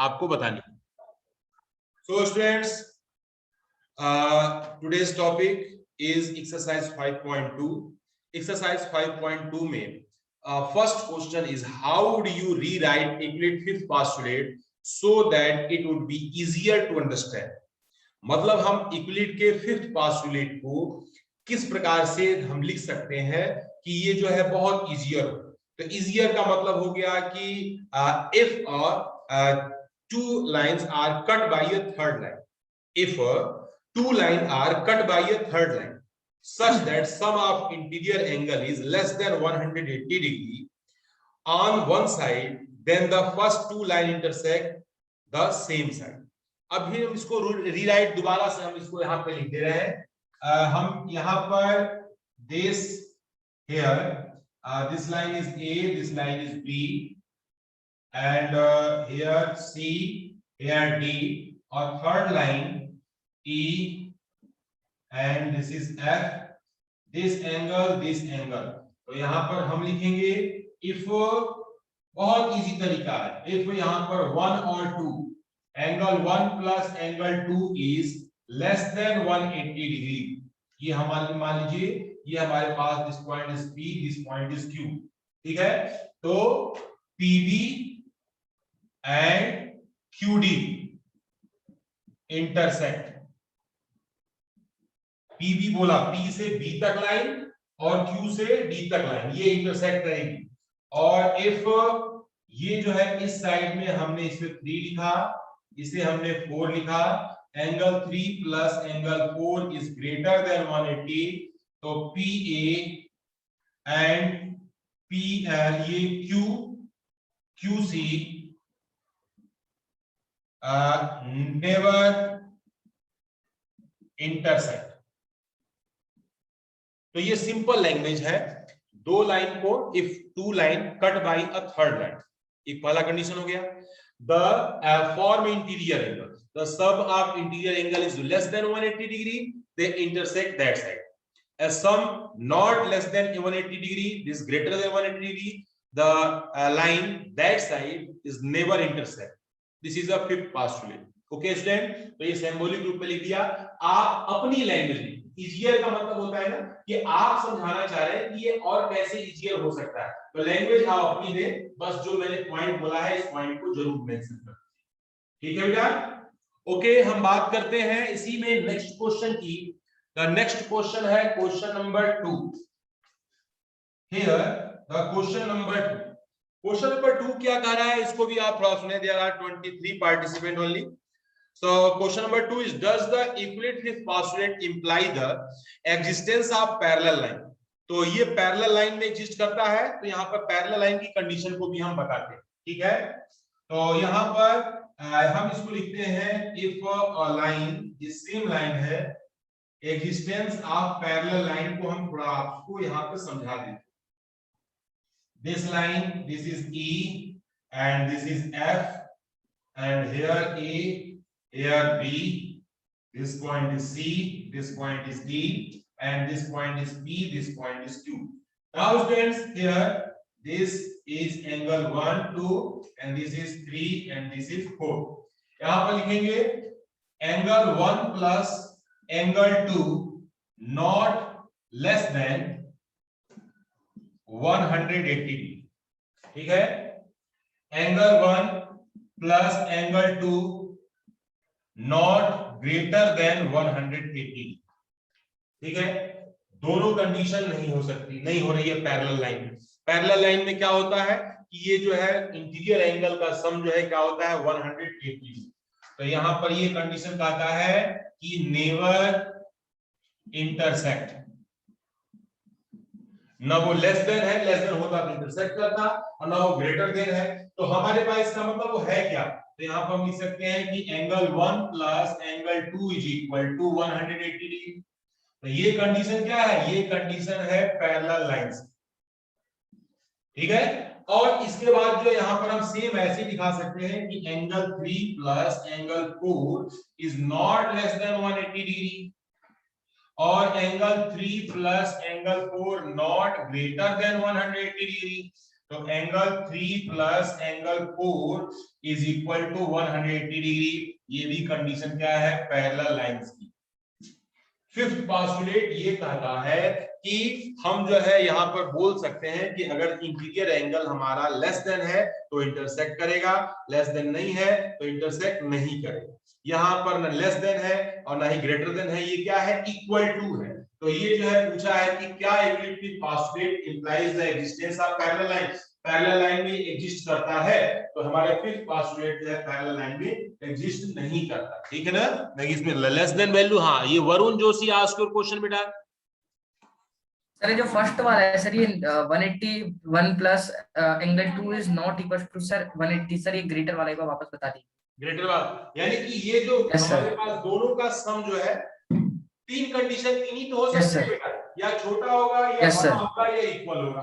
आपको बतानी है। So students, today's topic is exercise 5.2. Exercise 5.2 में first question is how do you rewrite Euclid fifth postulate so that it would be easier to understand. मतलब हम Euclid के fifth postulate को किस प्रकार से हम लिख सकते हैं कि ये जो है बहुत इजियर हो। तो इजियर का मतलब हो गया कि if two lines are cut by a third line, if two lines are cut by a third line such that sum of interior angle is less than 180 degree on one side, then the first two line intersect the same side. अभी हम इसको rewrite दोबारा से हम इसको यहाँ पे लिख दे रहे हैं। हम यहाँ पर this here this line is A, this line is B and here C, here D और third line E and this is F, this angle, this angle। तो यहाँ पर हम लिखेंगे if बहुत इजी तरीका है। if यहाँ पर 1 और 2 angle 1 plus angle 2 is less than 180 degree, ये हमारे मान लीजिए ये हमारे पास this point is P, this point is Q, ठीक है। तो PB and QD intersect, PB बोला P से B तक लाइन और Q से D तक लाइन, ये इंटरसेक्ट करेगी। और इफ ये जो है इस साइड में हमने इसमें 3 लिखा, इसे हमने 4 लिखा, angle 3 plus angle 4 is greater than 180, तो PA एंड ये QC नेवर इंटरसेक्ट। तो ये सिंपल लैंग्वेज है। दो लाइन को if two line cut by a third line, एक पहला कंडीशन हो गया। The form interior angle, the sum of interior angle is less than 180 degree, they intersect that side. A sum not less than 180 degree, this greater than 180 degree, the line that side is never intersect. This is a fifth postulate. Okay student, तो ये symbolic रूप में लिख दिया। आप अपनी language में, easier का मतलब होता है ना कि आप समझाना चाह रहे हैं कि ये और कैसे इजियर हो सकता है, तो लैंग्वेज आप अपनी दे, बस जो मैंने पॉइंट बोला है इस पॉइंट को जरूर मेंशन कर, ठीक है बेटा। ओके, हम बात करते हैं इसी में नेक्स्ट क्वेश्चन की। The next question है question number 2. Here the question number 2. Question number 2 क्या कह रहा है, इसको भी आप थोड़ा सुने। There are 23 participants only. So question number 2 is, does the Euclid fifth postulate imply the existence of parallel line? तो ये पैरेलल लाइन में एग्जिस्ट करता है, तो यहाँ पर पैरेलल लाइन की कंडीशन को भी हम बताते हैं, ठीक है। तो यहाँ पर हम इसको लिखते हैं if a line, ये सेम लाइन है, एग्जिस्टेंस ऑफ पैरेलल लाइन को हम थोड़ा आपको यहाँ पे समझा देते। This line, this is E and this is F and here A, here B, this point is C, this point is D and this point is P, this point is Q। Now students, here this is angle 1 2 and this is 3 and this is 4। यहाँ पर लिखेंगे angle 1 plus angle 2 not less than 180 degree, ठीक है। Angle 1 plus angle 2 not greater than 180, ठीक है। दोनों condition नहीं हो सकती, नहीं हो रही है पैरेलल लाइन में। पैरेलल लाइन में क्या होता है कि ये जो है इंटीरियर एंगल का सम जो है क्या होता है 180। तो यहां पर ये कंडीशन कहता है कि नेवर इंटरसेक्ट, ना वो लेस देन है, लेस देन होता तो इंटरसेक्ट करता, और ना वो ग्रेटर देन है। तो हमारे पास इसका मतलब वो है क्या, तो यहाँ पर हम लिख सकते हैं कि angle 1 plus angle 2 is equal to 180 degree. तो ये कंडीशन क्या है, ये कंडीशन है पैरेलल लाइंस, ठीक है। और इसके बाद जो यहाँ पर हम सेम ऐसे दिखा सकते हैं कि angle 3 plus angle 4 is not less than 180 degree, और angle 3 plus angle 4 not greater than 180 degree. तो angle 3 plus angle 4 is equal to 180 degree. ये भी कंडीशन क्या है, पैरेलल लाइंस की। फिफ्थ पोस्टुलेट ये कहता है कि हम जो है यहाँ पर बोल सकते हैं कि अगर इंटीरियर एंगल हमारा लेस देन है तो इंटरसेक्ट करेगा, लेस देन नहीं है तो इंटरसेक्ट नहीं करेगा। यहाँ पर न लेस देन है और ना ही ग्रेटर देन है, ये क्या है, इक्वल टू है। तो ये जो है पूछा है कि क्या unit postulate implies the existence of parallel line, parallel line में एग्जिस्ट करता है। तो हमारे फिफ्थ पोस्टुलेट जो है पैरेलल लाइन में एग्जिस्ट नहीं करता, ठीक है ना। नहीं इसमें लेस देन वैल्यू, हाँ ये Varun Joshi ask your question बेटा। सर जो फर्स्ट वाला है सर, ये 181 plus angle 2 is not equal to sir 180, sir ये ग्रेटर वाले को वापस बता दीजिए। ग्रेटर वाला यानी कि ये जो हमारे पास दोनों का सम जो है, तीन कंडीशन तीन ही तो हो सकते हैं बेटा, या छोटा होगा या बड़ा होगा या इक्वल होगा।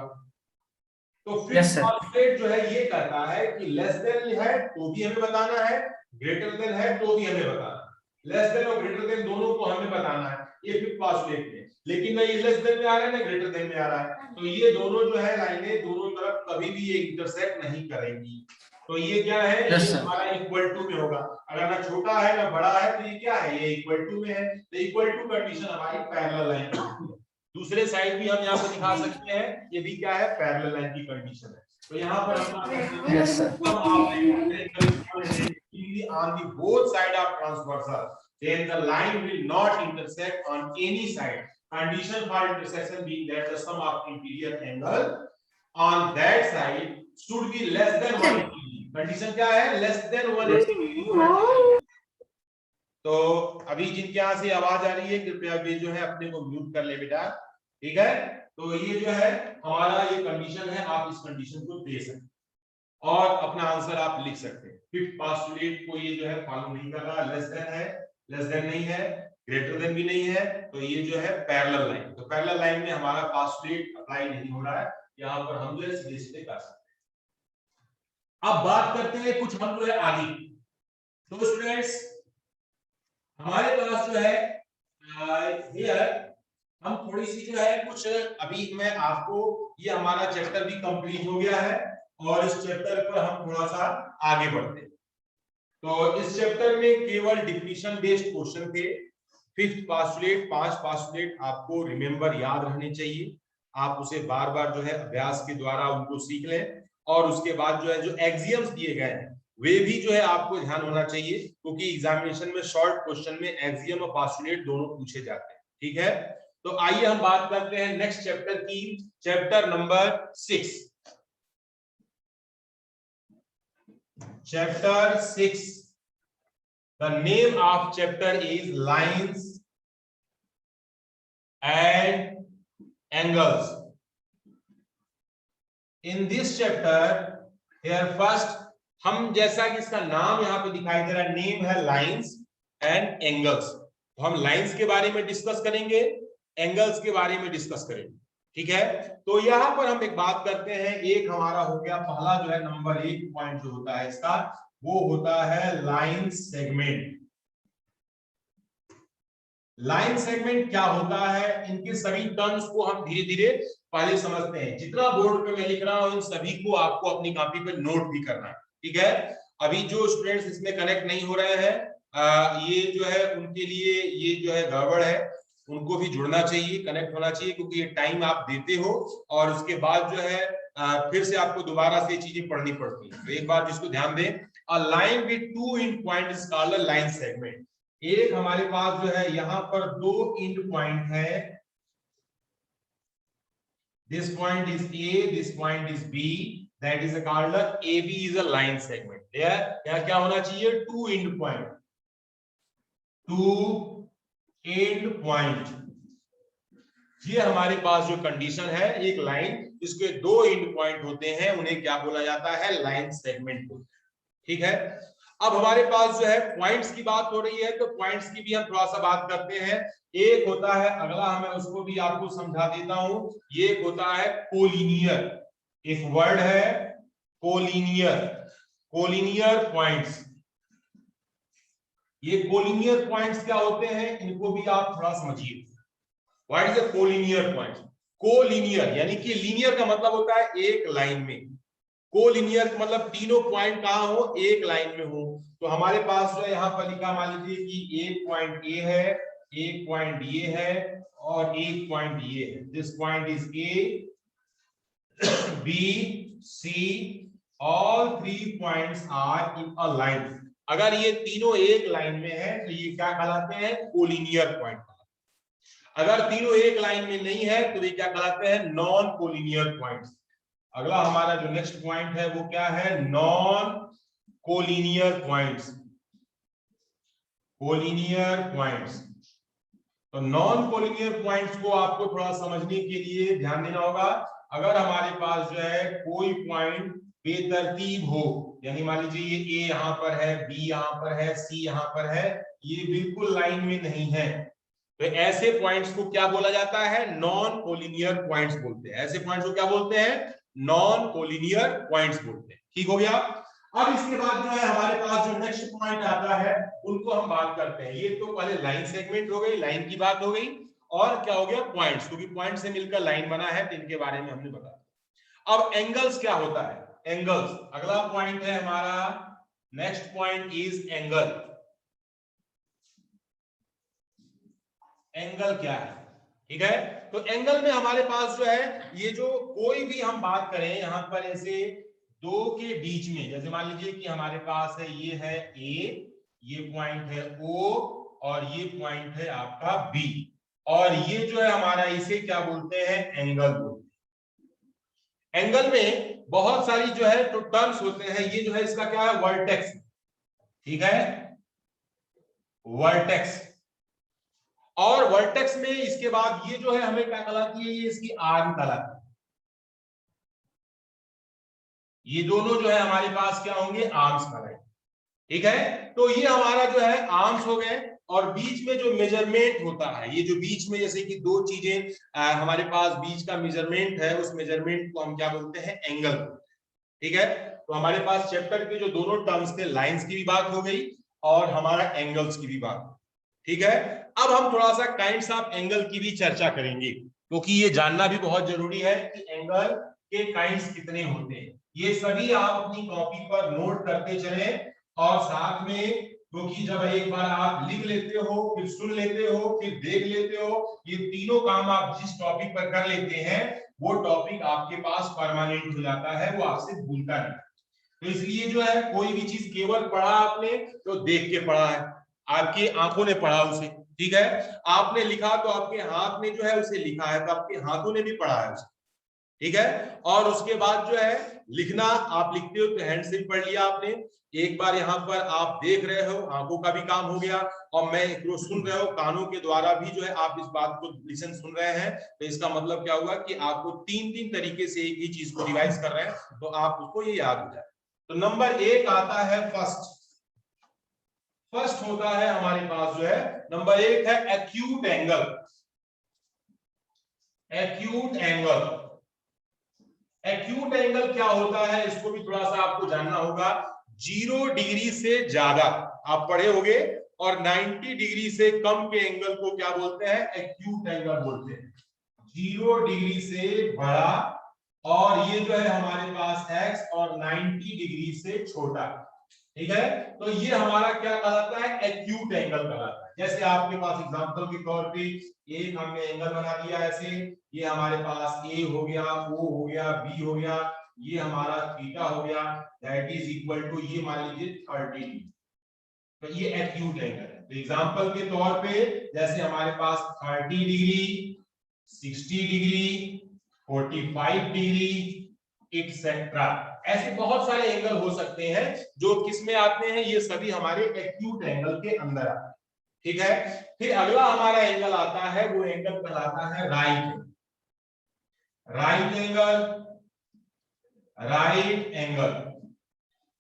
तो फिफ्थ पोस्टुलेट जो है ये कहता है कि लेस देन है तो भी हमें बताना है, ग्रेटर देन है तो भी हमें बताना है। लेस देन और ग्रेटर देन दोनों को हमें बताना है, ये फिफ्थ पोस्टुलेट में। लेकिन ये लेस देन में आ रहा है ना ग्रेटर देन में आ रहा है, तो ये दोनों जो है लाइनें दोनों तरफ कभी भी ये इंटरसेक्ट नहीं करेंगी। तो ये क्या है, ये हमारा इक्वल टू में होगा। अगर ना छोटा है ना बड़ा है तो ये क्या है, ये इक्वल टू में है। तो इक्वल टू कंडीशन हमारी पैरेलल लाइन की है। दूसरे साइड भी हम यहाँ पर दिखा सकते हैं, ये भी क्या है, पैरेलल लाइन की कंडीशन है। तो यहाँ पर हम on the both side of transversal, then the line will not intersect on any side. Condition for intersection being that the sum of interior angle on that side should be less than 180. Condition क्या है, less than 180। तो अभी जिनके यहाँ से आवाज आ रही है कृपया वे जो है अपने को म्यूट कर ले बेटा, ठीक है। तो ये जो है हमारा ये कंडीशन है, आप इस कंडीशन को दे सकते और अपना आंसर आप लिख सकते हैं। फिफ्थ पोस्टुलेट को ये जो है फॉलो नहीं कर रहा, लेस देन है, लेस देन नहीं है, ग्रेटर देन भी नहीं है, तो ये जो है पैरेलल लाइन। तो पैरेलल लाइन में हमारा पोस्टुलेट अप्लाई नहीं हो रहा है, यहाँ पर हम जो है सीधे सीधे कर सकते हैं। अब बात करते हैं कुछ हम जो है आगे। तो स्टूडेंट्स हमारे पास जो है हियर हम थोड़ी सी जो है कुछ, अभी मैं आपको, ये हमारा चैप्टर भी कंप्लीट हो गया है और इस चैप्टर पर हम थोड़ा सा आगे बढ़ते हैं। तो इस चैप्टर में केवल डिफिनीशन बेस्ड क्वेश्चन थे। फिफ्थ पोस्टुलेट, 5 पोस्टुलेट आपको रिमेंबर याद रहने चाहिए, आप उसे बार बार जो है अभ्यास के द्वारा उनको सीख लें। और उसके बाद जो है जो एक्सियम्स दिए गए हैं वे भी जो है आपको ध्यान होना चाहिए, क्योंकि एग्जामिनेशन में शॉर्ट क्वेश्चन में एक्सियम और पोस्टुलेट दोनों पूछे जाते हैं, ठीक है। तो आइए हम बात करते हैं नेक्स्ट चैप्टर की, chapter number 6। Chapter 6, the name of chapter is lines and angles. In this chapter here first हम, जैसा कि इसका नाम यहाँ पे दिखाई दे रहा है, नेम है लाइंस एंड एंगल्स, तो हम लाइंस के बारे में डिस्कस करेंगे, एंगल्स के बारे में डिस्कस करेंगे, ठीक है। तो यहाँ पर हम एक बात करते हैं, एक हमारा हो गया पहला जो है नंबर 1 पॉइंट जो होता है इसका, वो होता है लाइन सेगमेंट। लाइन सेगमेंट क्या होता है, इनके सभी टर्म्स को हम धीरे धीरे पहले समझते हैं। जितना बोर्ड पे मैं लिख रहा हूं इन सभी को आपको अपनी कॉपी पे नोट भी करना है, ठीक है। अभी जो स्टूडेंट्स इसमें कनेक्ट नहीं हो रहे हैं, ये जो है उनके लिए ये जो है गड़बड़ है, उनको भी जुड़ना चाहिए, कनेक्ट होना चाहिए, क्योंकि ये टाइम आप देते हो और उसके बाद जो है फिर से आपको दोबारा से चीजें पढ़नी पड़ती है। तो एक बार जिसको ध्यान दें, a line with 2 and point is called a line segment. एक हमारे पास जो है यहाँ पर 2 एंड पॉइंट है, this point is A, this point is B, that is called AB is a line segment. क्या क्या होना चाहिए, 2 end point, 2 end point। ये हमारे पास जो कंडीशन है, एक लाइन जिसके 2 एंड पॉइंट होते हैं उन्हें क्या बोला जाता है, लाइन सेगमेंट बोलते हैं, ठीक है। अब हमारे पास जो है पॉइंट्स की बात हो रही है, तो पॉइंट्स की भी हम थोड़ा सा बात करते हैं। एक होता है, अगला मैं उसको भी आपको समझा देता हूं, ये एक होता है कोलिनियर, एक वर्ड है कोलिनियर, कोलिनियर पॉइंट्स। ये कोलिनियर पॉइंट्स क्या होते हैं, इनको भी आप थोड़ा समझिए। What is a collinear point? Collinear यानी कि लीनियर का मतलब होता है एक लाइन में, कोलिनियर मतलब तीनों पॉइंट कहाँ हो, एक लाइन में हो। तो हमारे पास जो है यहाँ पर लिखा, मान लीजिए कि एक पॉइंट ए है, एक पॉइंट ये है और एक पॉइंट ये है। This point is A, B, C, all 3 points are in a line. अगर ये तीनों एक लाइन में है तो ये क्या कहलाते हैं, कोलिनियर पॉइंट। अगर तीनों एक लाइन में नहीं है तो ये क्या कहलाते हैं, नॉन कोलिनियर पॉइंट्स। अगला हमारा जो नेक्स्ट पॉइंट है वो क्या है, non collinear points. Collinear points, तो नॉन कोलिनियर पॉइंट्स को आपको थोड़ा समझने के लिए ध्यान देना होगा। अगर हमारे पास जो है कोई पॉइंट बेतरतीब हो, यानी मान लीजिए ये ए यहां पर है, बी यहां पर है, सी यहां पर है, ये बिल्कुल लाइन में नहीं है, तो ऐसे पॉइंट्स को क्या बोला जाता है, नॉन कोलिनियर पॉइंट्स बोलते हैं। ऐसे पॉइंट्स को क्या बोलते हैं, नॉन कोलिनियर पॉइंट्स बोलते हैं। ठीक हो गया। अब इसके बाद जो है हमारे पास जो नेक्स्ट पॉइंट आता है उनको हम बात करते हैं। ये तो पहले लाइन सेगमेंट हो गई, लाइन की बात हो गई, और क्या हो गया, पॉइंट्स, क्योंकि पॉइंट से मिलकर लाइन बना है तो इनके बारे में हमने बताया। अब एंगल्स क्या होता है, एंगल्स अगला पॉइंट है हमारा। Next point is angle. Angle क्या है, ठीक है। तो एंगल में हमारे पास जो है, ये जो कोई भी हम बात करें यहां पर ऐसे दो के बीच में, जैसे मान लीजिए कि हमारे पास है, ये है ए, ये पॉइंट है ओ, और ये पॉइंट है आपका बी, और ये जो है हमारा, इसे क्या बोलते हैं, एंगल बोलते हैं। एंगल में बहुत सारी जो है तो टर्म्स होते हैं। ये जो है इसका क्या है, वर्टेक्स, ठीक है, वर्टेक्स। और वर्टेक्स में इसके बाद ये जो है हमें क्या कहलाती है, ये इसकी आर्म कहलाती है। ये दोनों जो है हमारे पास क्या होंगे, आर्म्स कहलाएंगे, ठीक है। तो ये हमारा जो है आर्म्स हो गए, और बीच में जो मेजरमेंट होता है, ये जो बीच में जैसे कि दो चीजें हमारे पास बीच का मेजरमेंट है, उस मेजरमेंट को हम क्या बोलते हैं, एंगल, ठीक है। तो हमारे पास चैप्टर के जो दोनों टर्म्स थे, लाइंस की भी बात हो गई और हमारा एंगल्स की भी बात, ठीक है। अब हम थोड़ा सा काइंड्स ऑफ एंगल की भी चर्चा करेंगे, क्योंकि ये जानना भी बहुत जरूरी है कि एंगल के काइंड्स कितने होते हैं। ये सभी आप अपनी कॉपी पर नोट करते चले, और साथ में, क्योंकि जब एक बार आप लिख लेते हो, फिर सुन लेते हो, फिर देख लेते हो, ये तीनों काम आप जिस टॉपिक पर कर लेते हैं वो टॉपिक आपके पास परमानेंट हो जाता है, वो आपसे भूलता नहीं। तो इसलिए जो है कोई भी चीज केवल पढ़ा आपने तो देख के पढ़ा है, आपकी आंखों ने पढ़ा उसे, ठीक है। आपने लिखा तो आपके हाथ ने जो है उसे लिखा है, तो आपके हाथों ने भी पढ़ा है उसे, ठीक है। और उसके बाद जो है लिखना, आप लिखते हो तो हैंड से भी पढ़ लिया आपने। एक बार यहाँ पर आप देख रहे हो, आंखों का भी काम हो गया, और मैं जो सुन रहे हो कानों के द्वारा भी जो है आप इस बात को लिसन सुन रहे हैं, तो इसका मतलब क्या हुआ कि आपको तीन तीन तरीके से एक ही चीज को रिवाइज कर रहे हैं, तो आप उसको ये याद हो जाए। तो नंबर एक आता है फर्स्ट। फर्स्ट होता है हमारे पास जो है, नंबर एक है acute angle. Acute angle, acute angle क्या होता है, इसको भी थोड़ा सा आपको जानना होगा। 0 डिग्री से ज्यादा आप पढ़े होंगे, और 90 डिग्री से कम के एंगल को क्या बोलते हैं, एक्यूट एंगल बोलते हैं। 0 डिग्री से बड़ा, और ये जो है हमारे पास x, और 90 डिग्री से छोटा, ठीक है। तो ये हमारा क्या कहलाता है, एक्यूट एंगल कहलाता है। जैसे आपके पास एग्जांपल के तौर पे एक हमने एंगल बना दिया ऐसे, ये हमारे पास ए हो गया, ओ हो गया, बी हो गया, ये हमारा थीटा हो गया, दैट इज इक्वल टू, ये मान लीजिए 30 डिग्री। तो ये एक्यूट एंगल है। तो एग्जांपल के तौर पे जैसे हमारे पास 30 डिग्री, 60 डिग्री, 45 डिग्री, एक्सेट्रा, ऐसे बहुत सारे एंगल हो सकते हैं जो किस में आते हैं, ये सभी हमारे एक्यूट एंगल के अंदर आते हैं, ठीक है। फिर अगला हमारा एंगल आता है, वो एंगल कहलाता है right. Right angle, right angle,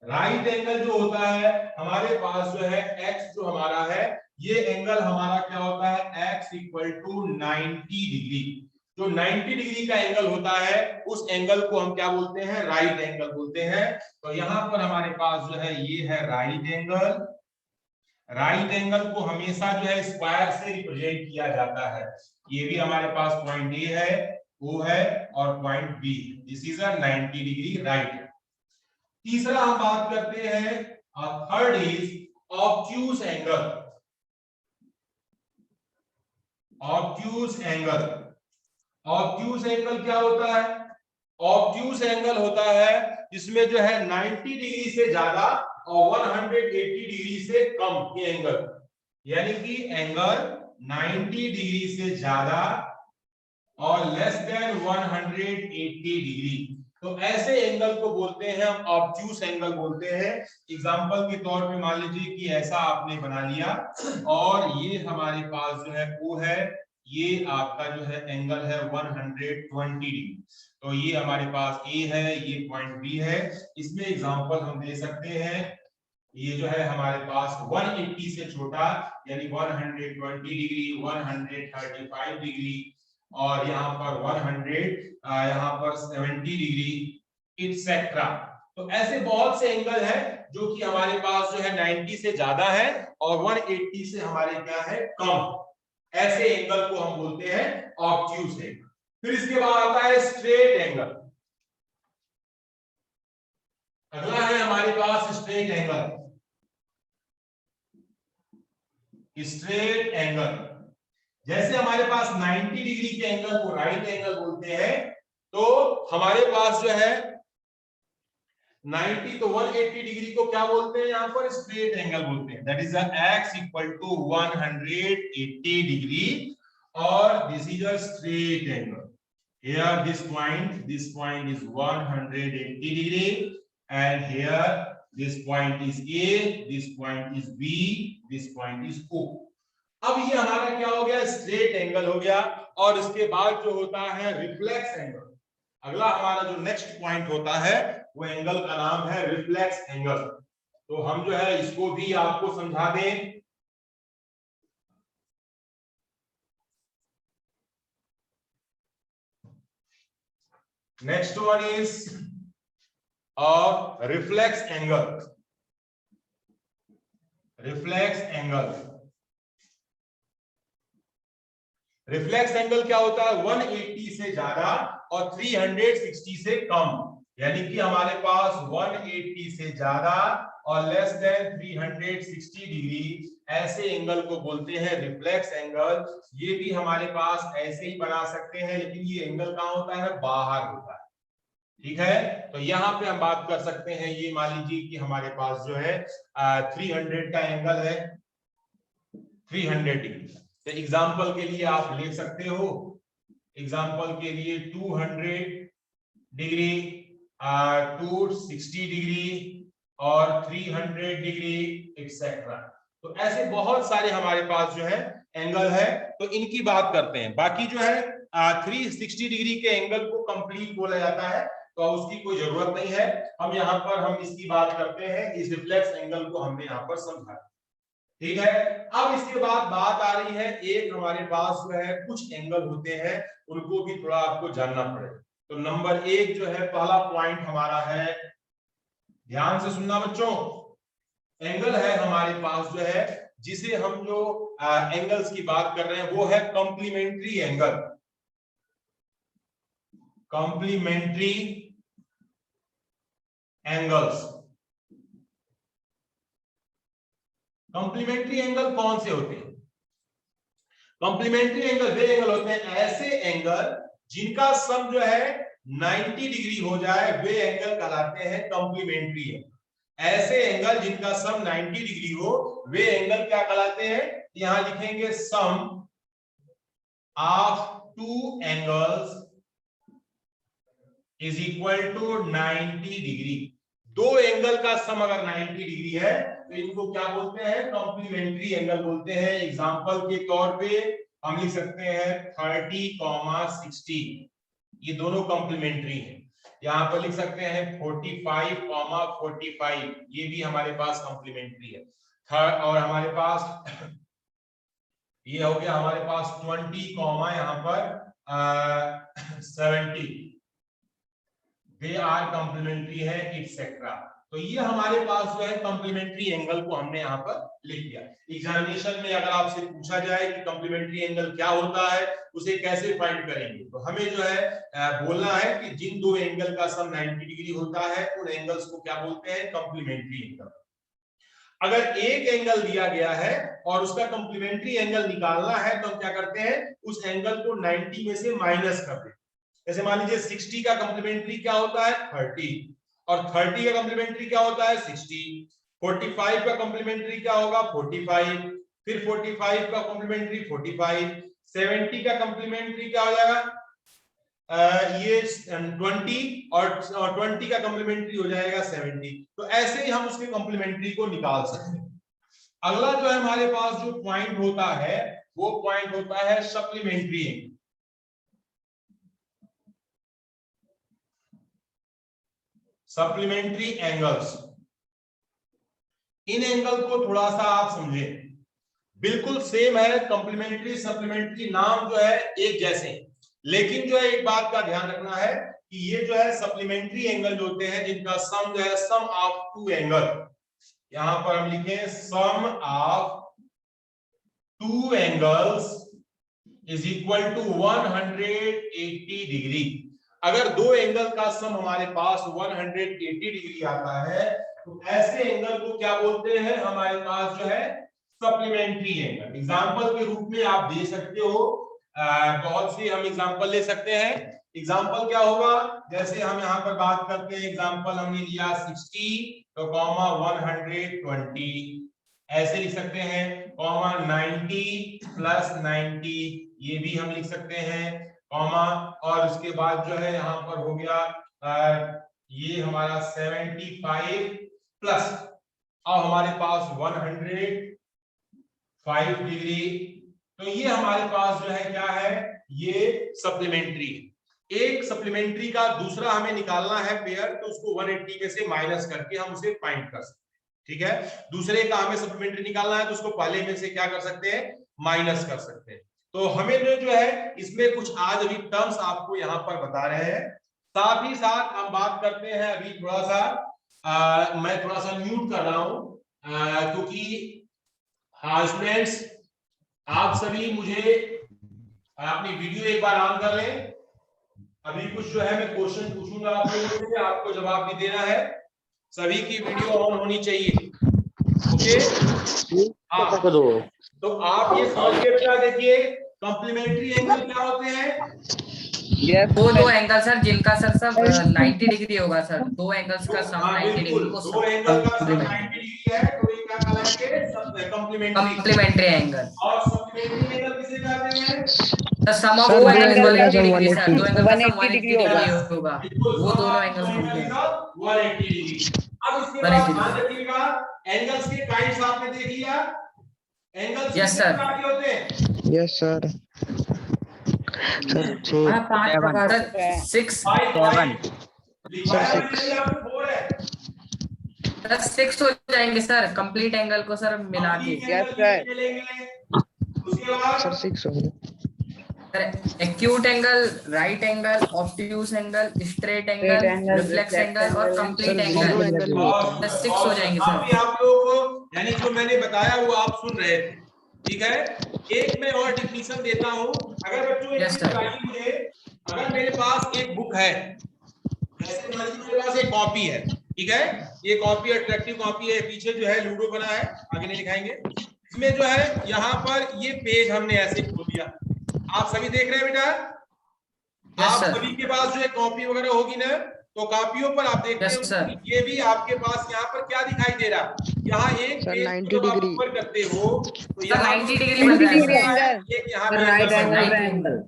right angle जो होता है हमारे पास जो है x जो हमारा है, ये एंगल हमारा क्या होता है, x इक्वल टू 90 डिग्री। जो 90 डिग्री का एंगल होता है उस एंगल को हम क्या बोलते हैं, राइट एंगल बोलते हैं। तो यहां पर हमारे पास जो है ये है राइट एंगल। राइट एंगल को हमेशा जो है स्क्वायर से रिप्रेजेंट किया जाता है। ये भी हमारे पास पॉइंट ए है, ओ है, और point B, this is a 90 degree right. तीसरा हम बात करते हैं, third is obtuse angle. Obtuse angle, obtuse angle क्या होता है? ऑब्ट्यूज एंगल होता है जिसमें जो है 90 डिग्री से ज्यादा और 180 डिग्री से कम ये एंगल, यानी कि एंगल 90 डिग्री से ज्यादा और लेस देन 180 डिग्री, तो ऐसे एंगल को बोलते हैं हम ऑब्ट्यूज एंगल बोलते हैं। एग्जांपल के तौर पे मान लीजिए कि ऐसा आपने बना लिया और ये हमारे पास जो है वो है, ये आपका जो है एंगल है 120 डिग्री, तो ये हमारे पास ए है, ये पॉइंट बी है। इसमें एग्जांपल हम दे सकते हैं, ये जो है हमारे पास 180 से छोटा यानी 120 डिग्री, 135 डिग्री और यहाँ पर 100, यहाँ पर 70 डिग्री इटसेट्रा। तो ऐसे बहुत से एंगल है जो कि हमारे पास जो है 90 से ज्यादा है और 180 से हमारे क्या है कम, ऐसे एंगल को हम बोलते हैं ऑब्ट्यूज एंगल। फिर इसके बाद आता है स्ट्रेट एंगल। अगला है हमारे पास स्ट्रेट एंगल। स्ट्रेट एंगल, जैसे हमारे पास 90 डिग्री के एंगल को राइट एंगल बोलते हैं, तो हमारे पास जो है 90 तो 180 डिग्री को क्या बोलते हैं? यहाँ पर स्ट्रेट एंगल बोलते हैं। That is x equal to 180 degree और this is a straight angle. Here this point is 180 degree and here this point is A, this point is B, this point is O. अब ये हमारा क्या हो गया? Straight angle हो गया। और इसके बाद जो होता है रिफ्लेक्स एंगल। अगला हमारा जो नेक्स्ट पॉइंट होता है वो एंगल का नाम है रिफ्लेक्स एंगल। तो हम जो है इसको भी आपको समझा दें। Next one is reflex angle. Reflex angle, reflex angle क्या होता है? 180 से ज्यादा और 360 से कम, यानी कि हमारे पास 180 से ज्यादा और लेस देन 360 डिग्री, ऐसे एंगल को बोलते हैं रिफ्लेक्स एंगल। ये भी हमारे पास ऐसे ही बना सकते हैं, लेकिन ये एंगल कहाँ होता है? बाहर होता है। ठीक है, तो यहाँ पे हम बात कर सकते हैं, ये मान लीजिए कि हमारे पास जो है 300 का एंगल है, 300 डिग्री। तो एग्जाम्पल के लिए आप ले सकते हो, एग्जाम्पल के लिए 200 डिग्री, 260 डिग्री और 300 डिग्री एक्सेट्रा। तो ऐसे बहुत सारे हमारे पास जो है एंगल है, तो इनकी बात करते हैं। बाकी जो है 360 डिग्री के एंगल को कंप्लीट बोला जाता है, तो उसकी कोई जरूरत नहीं है। हम यहाँ पर हम इसकी बात करते हैं, इस रिफ्लेक्स एंगल को हमने यहाँ पर समझा। ठीक है, अब इसके बाद बात आ रही है, एक हमारे पास जो है कुछ एंगल होते हैं, उनको भी थोड़ा आपको जानना पड़ेगा। तो नंबर एक जो है, पहला पॉइंट हमारा है, ध्यान से सुनना बच्चों, एंगल है हमारे पास जो है, जिसे हम जो एंगल्स की बात कर रहे हैं वो है complementary angle. Complementary angles. Complementary angle कौन से होते हैं? कॉम्प्लीमेंट्री एंगल वे एंगल होते हैं, ऐसे एंगल जिनका सम जो है 90 डिग्री हो जाए, वे एंगल कहलाते हैं कॉम्प्लीमेंट्री एंगल। ऐसे एंगल जिनका सम 90 डिग्री हो, वे एंगल क्या कहलाते हैं? यहां लिखेंगे sum of two angles is equal to 90 degree. दो एंगल का सम अगर 90 डिग्री है तो इनको क्या बोलते हैं? कॉम्प्लीमेंट्री एंगल बोलते हैं। एग्जांपल के तौर पे हम लिख सकते हैं 30, 60, ये दोनों कॉम्प्लीमेंट्री हैं। यहाँ पर लिख सकते हैं 45, 45, ये भी हमारे पास कॉम्प्लीमेंट्री है। और हमारे पास ये हो गया हमारे पास 20, यहाँ पर 70, दे आर कॉम्प्लीमेंट्री है, इटसेट्रा। तो ये हमारे पास जो है कॉम्प्लीमेंट्री एंगल को हमने यहाँ पर लिख दिया। एग्जामिनेशन में अगर आपसे पूछा जाए कि कॉम्प्लीमेंट्री एंगल क्या होता है, उसे कैसे फाइंड करेंगे, तो हमें जो है बोलना है कि जिन दो एंगल का सम 90 डिग्री होता है उन एंगल्स को क्या बोलते हैं, कॉम्प्लीमेंट्री एंगल। अगर एक एंगल दिया गया है और उसका कॉम्प्लीमेंट्री एंगल निकालना है तो हम क्या करते हैं, उस एंगल को 90 में से माइनस कर देते हैं। जैसे मान लीजिए 60 का कॉम्प्लीमेंट्री क्या होता है, 30, और 30 का कॉम्प्लीमेंट्री क्या होता है, 60। 45 का कॉम्प्लीमेंट्री क्या होगा, 45, फिर 45 का कॉम्प्लीमेंट्री 45, 70 का कॉम्प्लीमेंट्री क्या हो जाएगा, ये 20, और 20 का कॉम्प्लीमेंट्री हो जाएगा 70। तो ऐसे ही हम उसके कॉम्प्लीमेंट्री को निकाल सकते हैं। अगला जो है हमारे पास जो पॉइंट होता है वो पॉइंट होता है सप्लीमेंट्री एंगल। सप्लीमेंट्री एंगल्स, इन एंगल को थोड़ा सा आप समझें, बिल्कुल सेम है, कॉम्प्लीमेंट्री सप्लीमेंट्री नाम जो है एक जैसे, लेकिन जो है एक बात का ध्यान रखना है कि ये जो है सप्लीमेंट्री एंगल जो होते हैं जिनका सम जो है सम ऑफ टू एंगल, यहां पर हम लिखें sum of two angles is equal to 180 degree. अगर दो एंगल का सम हमारे पास 180 डिग्री आता है तो ऐसे एंगल को क्या बोलते हैं, हमारे पास जो है सप्लीमेंट्री एंगल। एग्जांपल के रूप में आप दे सकते हो, बहुत सी हम एग्जांपल ले सकते हैं। एग्जांपल क्या होगा, जैसे हम यहाँ पर बात करते हैं, एग्जांपल हमने लिया 60 तो कॉमा 120, ऐसे लिख सकते हैं, कॉमा 90 प्लस 90, ये भी हम लिख सकते हैं, कॉमा, और उसके बाद जो है यहाँ पर हो गया ये हमारा 75 प्लस, अब हमारे पास 105 डिग्री। तो ये हमारे पास जो है क्या है, ये सप्लीमेंट्री। एक सप्लीमेंट्री का दूसरा हमें निकालना है पेयर, तो उसको 180 में से माइनस करके हम उसे फाइंड कर सकते हैं, ठीक है। दूसरे का हमें सप्लीमेंट्री निकालना है तो उसको पहले में से क्या कर सकते हैं, माइनस कर सकते हैं। तो हमें जो है इसमें कुछ आज अभी टर्म्स आपको यहाँ पर बता रहे हैं, साथ ही साथ हम बात करते हैं अभी थोड़ा सा मैं थोड़ा सा म्यूट कर रहा हूं क्योंकि हाँ स्टूडेंट्स, आप सभी मुझे अपनी वीडियो एक बार ऑन कर लें। अभी कुछ जो है मैं क्वेश्चन पूछूंगा आप लोगों से, आपको जवाब भी देना है। सभी की वीडियो ऑन होनी चाहिए, ओके। हाँ, तो आप ये समझ के क्या देखिए, कॉम्प्लीमेंट्री एंगल क्या होते हैं, वो दो एंगल सर जिनका सर सब 90 डिग्री होगा सर, दो एंगल्स का सम 90 डिग्री को दो एंगल का सम 90 डिग्री है तो ये क्या कहलाएंगे, कॉम्प्लीमेंट्री एंगल। और सप्लीमेंट्री एंगल किसे कहते हैं, the sum of two angles 180 degree sir, दो एंगल का सम 180 डिग्री होगा, वो दोनों एंगल्स होंगे 180 डिग्री। अब इसके बाद ध्यान रखिएगा, एंगल्स के काइंड्स आपने देख लिया, एंगल्स यस सर, होते हैं, यस सर, सर 5 प्रकार से 6 6 हो जाएंगे सर, कंप्लीट एंगल को सर मिला के। सर 6 हो गए acute angle, right angle, obtuse angle, straight angle, reflex angle और कंप्लीट एंगल 6 हो जाएंगे सर। अभी आप लोग यानी जो मैंने बताया वो आप सुन रहे थे, ठीक है। एक मैं और डिफिनीशन देता हूं, अगर बच्चों एक चीज चाहिए मुझे, अगर मेरे पास एक बुक है, जैसे मेरे पास एक कॉपी है, ठीक है, ये कॉपी अट्रैक्टिव कॉपी है, पीछे जो है लूडो बना है, आगे नहीं दिखाएंगे, इसमें जो है यहाँ पर ये पेज हमने ऐसे खोल दिया, आप सभी देख रहे हैं बेटा, आप सभी के पास जो है कॉपी वगैरह होगी ना, तो कॉपियों पर आप देखते हैं ये भी आपके पास यहाँ पर क्या दिखाई दे रहा है, यहाँ एक पेज 90 डिग्री ऊपर करते हो तो यहाँ 90 डिग्री बन रहा है, एक यहाँ राइट एंगल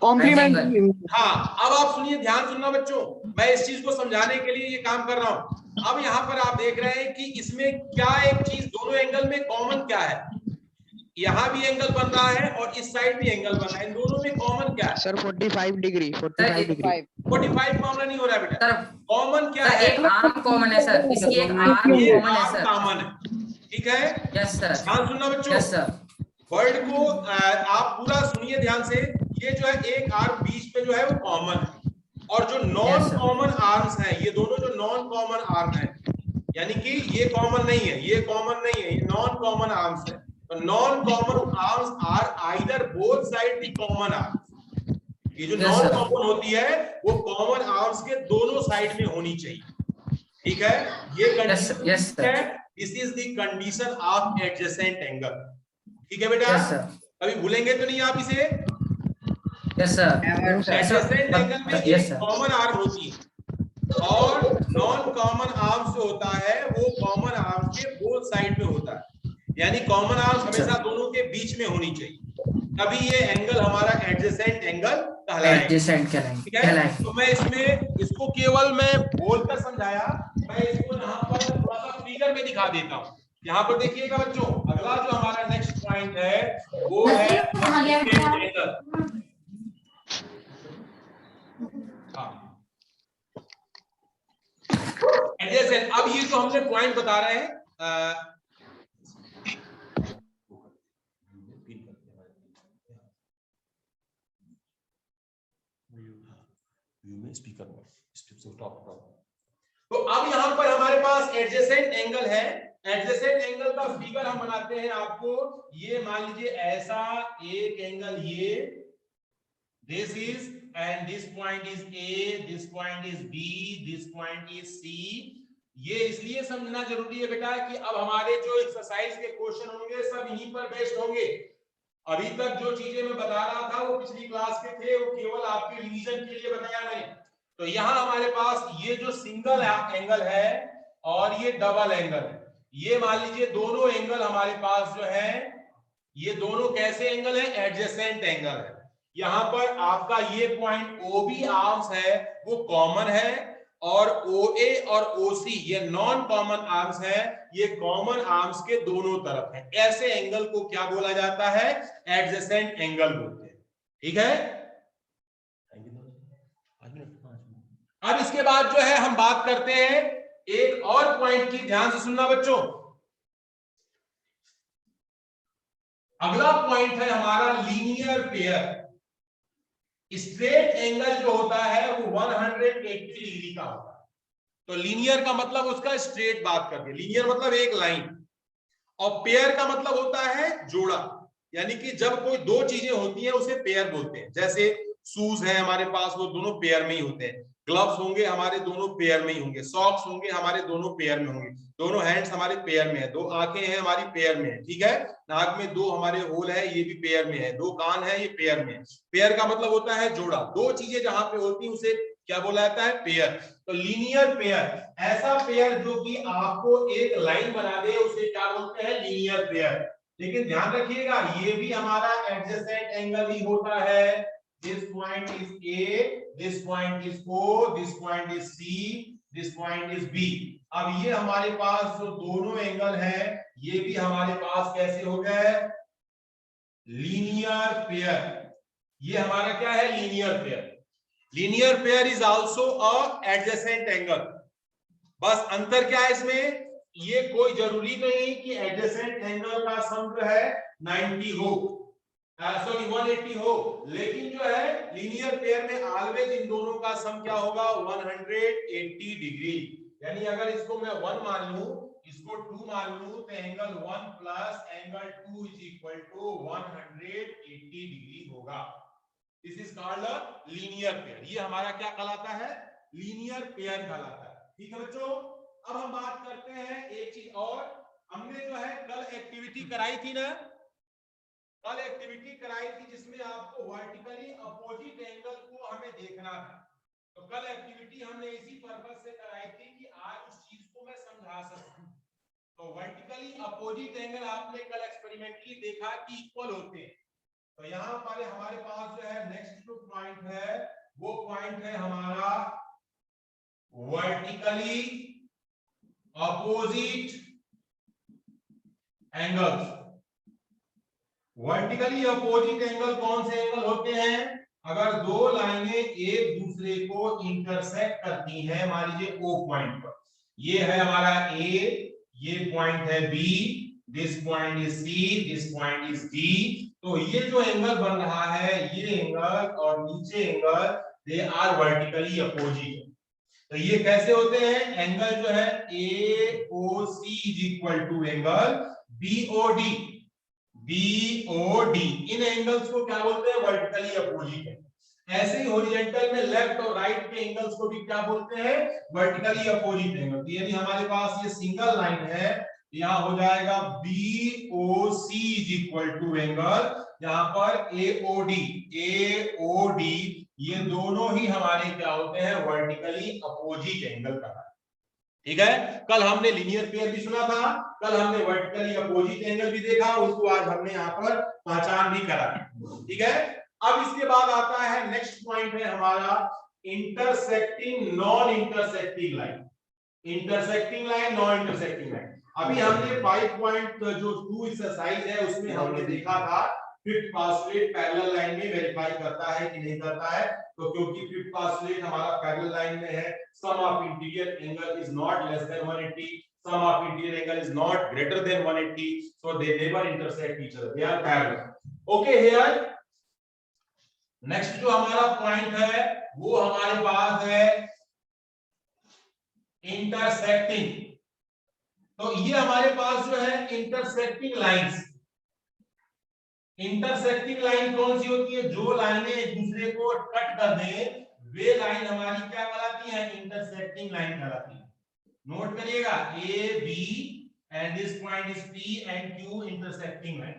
कॉम्प्लीमेंट्री। हाँ, अब आप सुनिए, ध्यान सुनना बच्चों, मैं इस चीज को समझाने के लिए ये काम कर रहा हूँ। अब यहाँ पर आप देख रहे हैं कि इसमें क्या एक चीज, दोनों एंगल में कॉमन क्या है, यहाँ भी एंगल बन रहा है और इस साइड भी एंगल बन रहा है, इन दोनों में कॉमन क्या है सर 45 डिग्री 45 डिग्री 45 कॉमन नहीं हो रहा है बेटा, कॉमन क्या है, एक आर्म कॉमन है सर, इसकी एक आर्म कॉमन है सर, कॉमन है, ठीक है। यस सर, ध्यान सुनना बच्चों, यस सर, वर्ड को आप पूरा सुनिए ध्यान से, ये जो है एक आर्म बीच में जो है वो कॉमन है, और जो नॉन कॉमन आर्म्स हैं, ये दोनों जो नॉन कॉमन आर्म है यानी कि ये कॉमन नहीं है, ये कॉमन नहीं है, ये नॉन कॉमन आर्म्स है। तो non common arms are either both side the common arms. ये जो नॉन कॉमन होती है वो कॉमन आर्म्स के दोनों साइड में होनी चाहिए, ठीक है। ये कंडीशन है, this is the condition of adjacent angle, ठीक है बेटा। अभी भूलेंगे तो नहीं आप इसे। Yes sir. एडजेसेंट एंगल में एक कॉमन आर्म होती है और नॉन कॉमन आर्म्स जो होता है वो कॉमन आर्म्स के बोथ साइड में होता है, यानी कॉमन आर्म्स हमेशा दोनों के बीच में होनी चाहिए, तभी ये एंगल हमारा एडजेसेंट एंगल कहलाएगा। तो मैं इसमें इसको केवल मैं बोलकर समझाया, मैं इसको यहाँ पर थोड़ा सा फिगर में दिखा देता हूँ। यहाँ पर देखिएगा बच्चों, अगला जो हमारा नेक्स्ट पॉइंट है वो है एंगल। एडजेसेंट। अब ये जो हमने पॉइंट बता रहे हैं स्पीकर तो अब यहां पर हमारे पास एडजेसेंट एंगल है। एडजेसेंट एंगल का फिगर हम बनाते हैं आपको, ये मान लीजिए ऐसा एक एंगल, ये this is and this point is A, this point is B, this point is C। ये इसलिए समझना जरूरी है बेटा कि अब हमारे जो एक्सरसाइज के क्वेश्चन होंगे सब यहीं पर बेस्ड होंगे। अभी तक जो चीजें मैं बता रहा था वो पिछली क्लास के थे, वो केवल आपके रिवीजन के लिए बताया मैंने। तो यहाँ हमारे पास ये जो सिंगल एंगल है और ये डबल एंगल है, ये मान लीजिए दोनों एंगल हमारे पास जो है, ये दोनों कैसे एंगल है, एडजेसेंट एंगल है। यहाँ पर आपका ये पॉइंट OB आर्म्स है वो कॉमन है, और OA और OC ये नॉन कॉमन आर्म्स है, ये कॉमन आर्म्स के दोनों तरफ है। ऐसे एंगल को क्या बोला जाता है, एडजेसेंट एंगल बोलते हैं, ठीक है। अब इसके बाद जो है हम बात करते हैं एक और पॉइंट की, ध्यान से सुनना बच्चों। अगला पॉइंट है हमारा लीनियर पेयर। स्ट्रेट एंगल जो होता है वो 180 डिग्री का होता है। तो लीनियर का मतलब उसका स्ट्रेट बात करते हैं, लीनियर मतलब एक लाइन, और पेयर का मतलब होता है जोड़ा, यानी कि जब कोई दो चीजें होती हैं उसे पेयर बोलते हैं। जैसे शूज है हमारे पास, वो दोनों पेयर में ही होते हैं, ग्लव्स होंगे हमारे दोनों पेयर में ही होंगे, सॉक्स होंगे हमारे दोनों पेयर में होंगे, दोनों हैंड्स हमारे पेयर में है, दो आंखें हैं हमारी पेयर में है, ठीक है, नाक में दो हमारे होल है ये भी पेयर में है, दो कान है ये पेयर में है। पेयर का मतलब होता है जोड़ा, दो चीजें जहां पे होती है उसे क्या बोला जाता है, पेयर। तो लीनियर पेयर, ऐसा पेयर जो कि आपको एक लाइन बना दे उसे क्या बोलते हैं, लीनियर पेयर। लेकिन ध्यान रखिएगा ये भी हमारा एडजेसेंट एंगल ही होता है। This point is A, this point is O, this point is C, this point is B। अब ये हमारे पास जो दोनों एंगल हैं ये भी हमारे पास कैसे हो गए, लीनियर पेयर। ये हमारा क्या है, linear pair. Linear pair is also a adjacent angle. बस अंतर क्या है इसमें, ये कोई जरूरी नहीं कि एडजेसेंट एंगल का सम जो है 90 हो, सॉरी 180 हो, लेकिन जो है लीनियर पेयर में ऑलवेज इन दोनों का सम क्या होगा, 180 डिग्री। यानी अगर इसको मैं 1 मान लूं, इसको 2 मान लूं, तो angle 1 plus angle 2 is equal to 180 degree होगा। This is called a linear pair. ये हमारा क्या कहलाता है, लीनियर पेयर कहलाता है, ठीक है बच्चों। अब हम बात करते हैं एक चीज और, हमने जो है कल एक्टिविटी कराई थी ना, कल एक्टिविटी कराई थी जिसमें आपको वर्टिकली अपोजिट एंगल को हमें देखना था। तो कल एक्टिविटी हमने इसी पर्पस से कराई थी कि आज उस चीज को मैं समझा सकूं। तो वर्टिकली अपोजिट एंगल आपने कल एक्सपेरिमेंटली देखा कि इक्वल होते हैं। तो यहाँ हमारे पास जो है नेक्स्ट जो पॉइंट है वो पॉइंट है हमारा vertically opposite angles. Vertically opposite angle कौन से एंगल होते हैं, अगर दो लाइनें एक दूसरे को इंटरसेक्ट करती हैं, मान लीजिए O पॉइंट पर, ये है हमारा A, ये पॉइंट है B, this point is C, this point is D। तो ये जो एंगल बन रहा है, ये एंगल और नीचे angle, they are vertically opposite. तो ये कैसे होते हैं? एंगल जो है AOC is equal to angle BOD। BOD इन एंगल्स को क्या बोलते हैं? वर्टिकली अपोजिट है। ऐसे ही हॉरिजॉन्टल में लेफ्ट और राइट के एंगल्स को भी क्या बोलते हैं? Vertically opposite angle. यदि हमारे पास ये सिंगल लाइन है, यहाँ हो जाएगा BOC is equal to angle, यहाँ पर AOD ये दोनों ही हमारे क्या होते हैं? वर्टिकली अपोजिट एंगल का। ठीक है, कल हमने लीनियर पेयर भी सुना था, कल हमने वर्टिकली अपोजिट एंगल भी देखा, उसको आज हमने यहाँ पर पहचान भी करा। ठीक है, अब इसके बाद आता है नेक्स्ट पॉइंट है हमारा intersecting non intersecting line. Intersecting line, non intersecting line. अभी हमने 5.2 एक्सरसाइज है उसमें हमने देखा था फिफ्थ पास्टुलेट पैरेलल लाइन में वेरीफाई करता है कि नहीं करता है। तो क्योंकि फिफ्थ पास्टुलेट हमारा पैरेलल लाइन में है, sum of interior angle is not less than 180, sum of interior angle is not greater than 180, so they never intersect each other, they are parallel. Okay, here next जो हमारा point है वो हमारे पास है intersecting. तो ये हमारे पास जो है इंटरसेक्टिंग लाइंस। इंटरसेक्टिंग लाइन कौन सी होती है? जो लाइनें एक दूसरे को कट कर दें वे लाइन हमारी क्या कहलाती है? इंटरसेक्टिंग लाइन कहलाती है। नोट करिएगा, A B and this point is P and Q, intersecting line.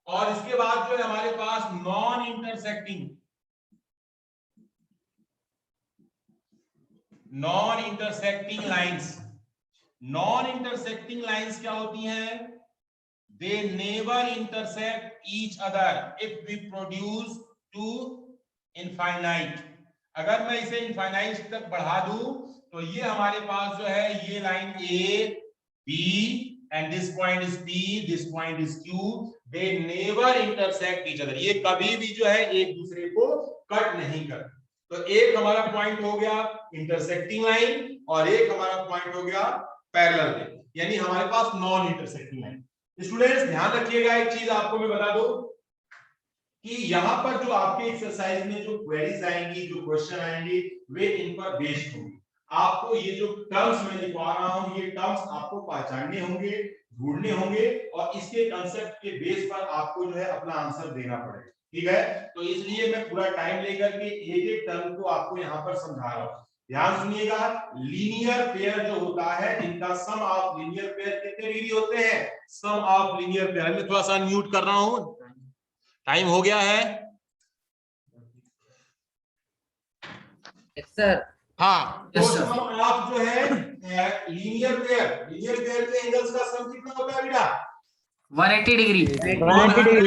और इसके बाद जो है हमारे पास non intersecting lines. Non intersecting lines क्या होती हैं? They never intersect each other if we produce to infinite। अगर मैं इसे इनफाइनाइट तक बढ़ा दूं तो ये हमारे पास जो है ये line A, B and this point is P, this point is Q, they never intersect each other। ये कभी भी जो है एक दूसरे को कट नहीं करते। तो एक हमारा पॉइंट हो गया इंटरसेक्टिंग लाइन और एक हमारा पॉइंट हो गया पैरेलल लाइन, यानी हमारे पास नॉन इंटरसेक्टिंग लाइन। स्टूडेंट्स ध्यान रखिएगा, एक चीज आपको मैं बता दूं कि यहां पर जो आपके एक्सरसाइज में जो क्वेरीज आएंगी, जो क्वेश्चन आएंगे, वे इन पर बेस्ड होंगे। आपको ये जो टर्म्स मैं लिखवा रहा हूं ये टर्म्स आपको पहचानने होंगे, ढूंढने होंगे और इसके कांसेप्ट के बेस पर आपको जो है अपना आंसर देना पड़ेगा। ठीक है, तो इसलिए मैं पूरा टाइम लेकर के एक एक टर्म को आपको यहाँ पर समझा रहा हूँ। ध्यान सुनिएगा, लीनियर पेयर जो होता है जिनका सम ऑफ लीनियर पेयर कितने डिग्री होते हैं? सम ऑफ लीनियर पेयर। मैं थोड़ा सा म्यूट कर रहा हूं, टाइम हो गया है। सर हाँ, तो Yes, sir. सम ऑफ जो है लीनियर पेयर के एंगल्स का सम कितना होता है बेटा? 180 डिग्री। 180 डिग्री।